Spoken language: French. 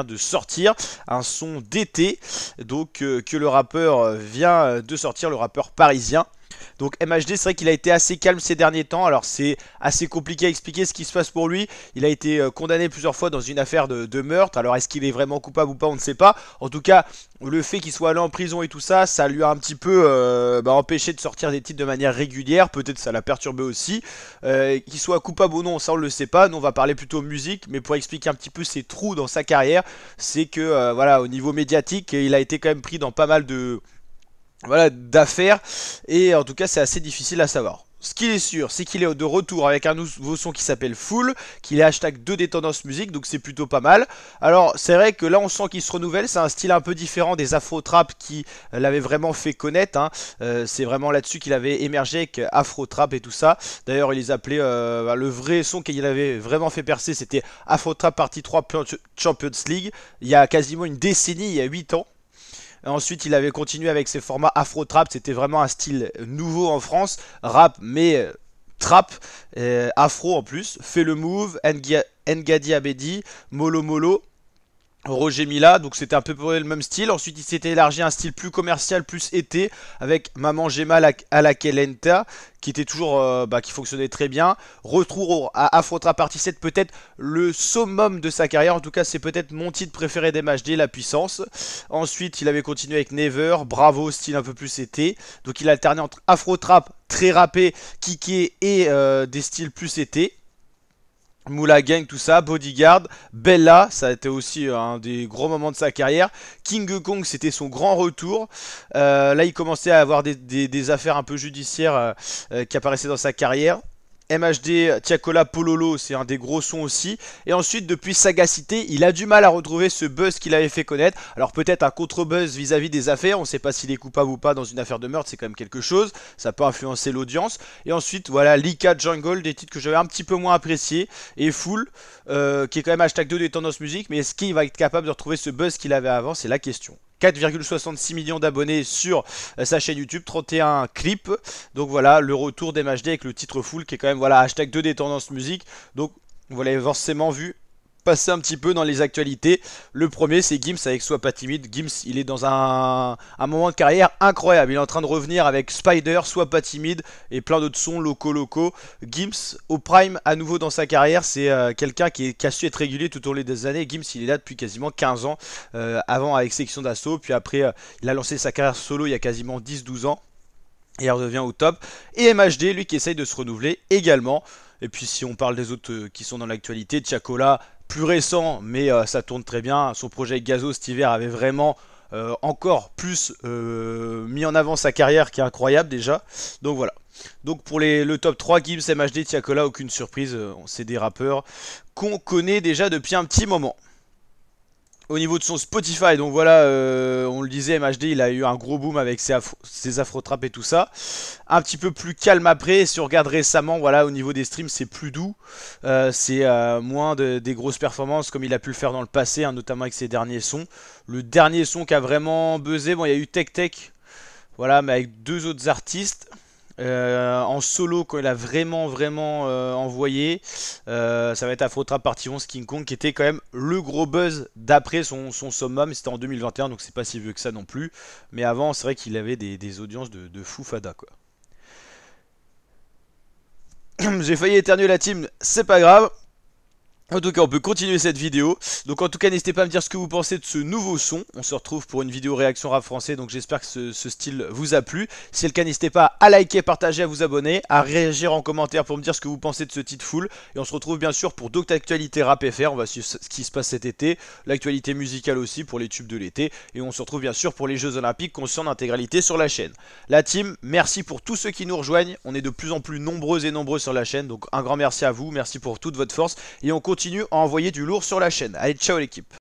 de sortir un son d'été, donc que le rappeur vient de sortir, le rappeur parisien. Donc MHD, c'est vrai qu'il a été assez calme ces derniers temps. Alors c'est assez compliqué à expliquer ce qui se passe pour lui. Il a été condamné plusieurs fois dans une affaire de meurtre. Alors est-ce qu'il est vraiment coupable ou pas, on ne sait pas. En tout cas, le fait qu'il soit allé en prison et tout ça, ça lui a un petit peu empêché de sortir des titres de manière régulière. Peut-être ça l'a perturbé aussi. Qu'il soit coupable ou non, ça on le sait pas. Nous on va parler plutôt musique. Mais pour expliquer un petit peu ses trous dans sa carrière, c'est que voilà, au niveau médiatique, il a été quand même pris dans pas mal de d'affaires, et en tout cas c'est assez difficile à savoir. Ce qui est sûr, c'est qu'il est de retour avec un nouveau son qui s'appelle Full, qu'il est hashtag 2 des tendances musique, donc c'est plutôt pas mal. Alors c'est vrai que là on sent qu'il se renouvelle, c'est un style un peu différent des afro-trap qui l'avaient vraiment fait connaître, hein. C'est vraiment là-dessus qu'il avait émergé avec afro-trap et tout ça. D'ailleurs il les appelait, le vrai son qu'il avait vraiment fait percer, c'était Afro-Trap Partie 3 Champions League, il y a quasiment une décennie, il y a 8 ans. Ensuite, il avait continué avec ses formats afro-trap. C'était vraiment un style nouveau en France. Rap, mais trap, afro en plus. Fait le move, Ngadi Abedi, Molo Molo, Roger Mila, donc c'était un peu le même style. Ensuite il s'était élargi à un style plus commercial, plus été, avec Maman j'ai mal à la Kelenta, qui était toujours, qui fonctionnait très bien. Retour à Afrotrap Partie 7, peut-être le summum de sa carrière, en tout cas c'est peut-être mon titre préféré d'MHD, La Puissance. Ensuite il avait continué avec Never, Bravo, style un peu plus été. Donc il a alterné entre Afrotrap, très rappé, kické et des styles plus été. Moula Gang, tout ça, Bodyguard, Bella, ça a été aussi un des gros moments de sa carrière. King Kong, c'était son grand retour. Là, il commençait à avoir des affaires un peu judiciaires qui apparaissaient dans sa carrière. MHD, Tiakola, Pololo, c'est un des gros sons aussi. Et ensuite, depuis Sagacité, il a du mal à retrouver ce buzz qu'il avait fait connaître. Alors peut-être un contre-buzz vis-à-vis des affaires. On ne sait pas s'il est coupable ou pas dans une affaire de meurtre. C'est quand même quelque chose. Ça peut influencer l'audience. Et ensuite, voilà, Lika Jungle, des titres que j'avais un petit peu moins appréciés. Et Full, qui est quand même hashtag 2 des tendances musique. Mais est-ce qu'il va être capable de retrouver ce buzz qu'il avait avant? C'est la question. 4,66 millions d'abonnés sur sa chaîne YouTube, 31 clips. Donc voilà, le retour d'MHD avec le titre Full qui est quand même, voilà, hashtag 2 des tendances musique. Donc vous l'avez forcément vu passer un petit peu dans les actualités. Le premier c'est Gims avec Sois pas timide. Gims il est dans un moment de carrière incroyable. Il est en train de revenir avec Spider, Sois pas timide et plein d'autres sons locaux. Gims au prime à nouveau dans sa carrière. C'est quelqu'un qui a su être régulier tout au long des années. Gims il est là depuis quasiment 15 ans. Avant avec Section d'Assaut. Puis après il a lancé sa carrière solo il y a quasiment 10-12 ans. Et il revient au top. Et MHD lui qui essaye de se renouveler également. Et puis si on parle des autres qui sont dans l'actualité, Tiakola, plus récent, mais ça tourne très bien. Son projet avec Gazo cet hiver avait vraiment encore plus mis en avant sa carrière qui est incroyable déjà. Donc voilà. Donc pour le top 3, Gims, MHD, Tiakola, aucune surprise. C'est des rappeurs qu'on connaît déjà depuis un petit moment. Au niveau de son Spotify, donc voilà, on le disait, MHD il a eu un gros boom avec ses afro-trap et tout ça. Un petit peu plus calme après, si on regarde récemment, voilà, au niveau des streams c'est plus doux. C'est moins des grosses performances comme il a pu le faire dans le passé, hein, notamment avec ses derniers sons. Le dernier son qui a vraiment buzzé, bon il y a eu Tech Tech, voilà, mais avec deux autres artistes. En solo quand il a vraiment envoyé, ça va être Afrotrap Partie 11 King Kong qui était quand même le gros buzz d'après son summum. C'était en 2021 donc c'est pas si vieux que ça non plus, mais avant c'est vrai qu'il avait des audiences de fou fada quoi. J'ai failli éternuer la team, c'est pas grave. En tout cas on peut continuer cette vidéo. Donc en tout cas n'hésitez pas à me dire ce que vous pensez de ce nouveau son. On se retrouve pour une vidéo réaction rap français. Donc j'espère que ce style vous a plu. Si c'est le cas n'hésitez pas à liker, partager, à vous abonner, à réagir en commentaire pour me dire ce que vous pensez de ce titre Full. Et on se retrouve bien sûr pour d'autres actualités rap FR. On va suivre ce qui se passe cet été. L'actualité musicale aussi pour les tubes de l'été. Et on se retrouve bien sûr pour les Jeux Olympiques qu'on suit en intégralité sur la chaîne. La team, merci pour tous ceux qui nous rejoignent. On est de plus en plus nombreux et nombreux sur la chaîne. Donc un grand merci à vous. Merci pour toute votre force. Et on continue à envoyer du lourd sur la chaîne. Allez, ciao l'équipe.